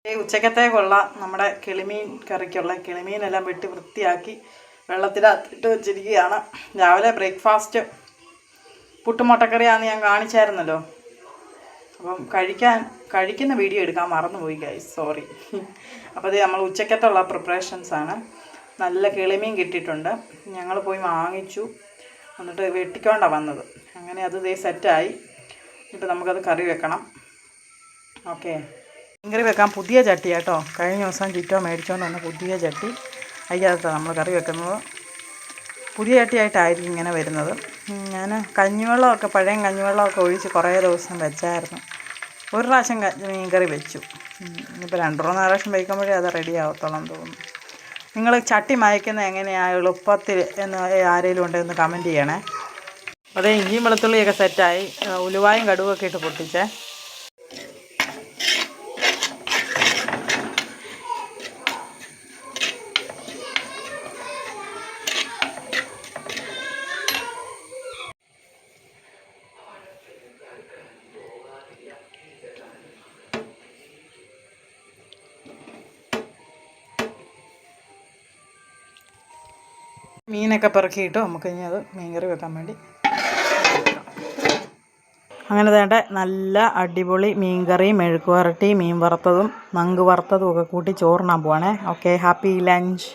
ഈ ഉച്ചക്കത്തേക്കുള്ള നമ്മുടെ കിളിമീൻ കറിക്കുള്ള കിളിമീനെല്ലാം വെട്ടി വൃത്തിയാക്കി വെള്ളത്തിലിട്ട് വെച്ചിരിക്കുകയാണ്. രാവിലെ ബ്രേക്ക്ഫാസ്റ്റ് പുട്ടുമുട്ടക്കറിയാണെന്ന് ഞാൻ കാണിച്ചായിരുന്നല്ലോ. അപ്പം കഴിക്കുന്ന വീഡിയോ എടുക്കാൻ മറന്നുപോയി ഗൈസ്, സോറി. അപ്പോൾ ഇത് നമ്മൾ ഉച്ചക്കത്തുള്ള പ്രിപ്പറേഷൻസാണ്. നല്ല കിളിമീൻ കിട്ടിയിട്ടുണ്ട്. ഞങ്ങൾ പോയി വാങ്ങിച്ചു, എന്നിട്ട് വെട്ടിക്കൊണ്ടാണ് വന്നത്. അങ്ങനെ അത് സെറ്റായി. ഇപ്പോൾ നമുക്കത് കറി വെക്കണം. ഓക്കെ, മീൻകറി വെക്കാൻ പുതിയ ചട്ടി കേട്ടോ. കഴിഞ്ഞ ദിവസം ചിറ്റോ മേടിച്ചുകൊണ്ട് വന്ന പുതിയ ചട്ടി, അതിനകത്താണ് നമ്മൾ കറി വെക്കുന്നത്. പുതിയ ചട്ടിയായിട്ടായിരിക്കും ഇങ്ങനെ വരുന്നത്. ഞാൻ കഞ്ഞിവെള്ളമൊക്കെ പഴയ കഞ്ഞിവെള്ളമൊക്കെ ഒഴിച്ച് കുറേ ദിവസം വെച്ചായിരുന്നു. ഒരു പ്രാവശ്യം മീൻകറി വെച്ചു. ഇപ്പോൾ 2-3 പ്രാവശ്യം വയ്ക്കുമ്പോഴേ അത് റെഡി ആവത്തോളം തോന്നുന്നു. നിങ്ങൾ ചട്ടി മയക്കുന്നത് എങ്ങനെയാണ് എളുപ്പത്തിൽ എന്ന് ആരെങ്കിലും ഉണ്ടെന്ന് കമൻറ്റ് ചെയ്യണേ. അതേ ഇഞ്ചിയും വെളുത്തുള്ളിയൊക്കെ സെറ്റായി. ഉലുവായും കടുവൊക്കെ ഇട്ട് പൊട്ടിച്ചേ. മീനൊക്കെ പെറുക്കിയിട്ട് നമുക്ക് ഇനി അത് മീൻകറി വെക്കാൻ വേണ്ടി. അങ്ങനെ വേണ്ട നല്ല അടിപൊളി മീൻകറി, മെഴുക്ക് വരട്ടി, മീൻ വറുത്തതും നങ്ക് വറുത്തതും ഒക്കെ കൂട്ടി ചോറിനാൻ പോവാണേ. Okay, happy lunch.